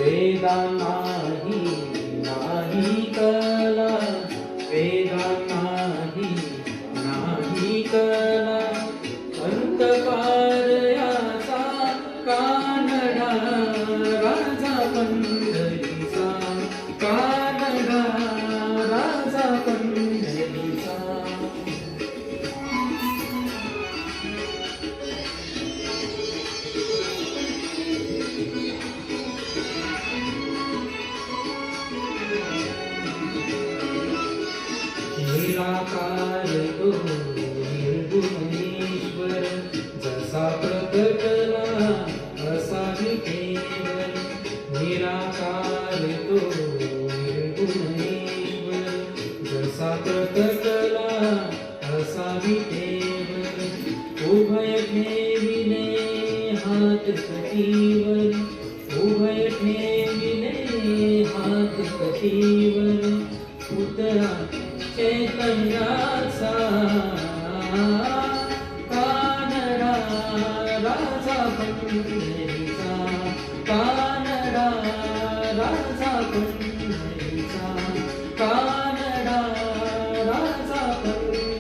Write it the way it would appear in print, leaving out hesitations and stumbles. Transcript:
वेदा नाही नाही कला, वेदा नाही नाही कला, अंतकार याचा कानडा राजा पंढरीचा, कानडा राजा पंढरीचा. निराकार तो निर्गुणेश्वर, जसा प्रकटला असा केवळ. निराकार तो निर्गुणेश्वर, जसा प्रकटला असा केवळ. उभय ठेविले हात कटीवर, उभय ठेविले हात कटीवर. पुतळा चैतन्याचा कानडा राजा पंढरीचा.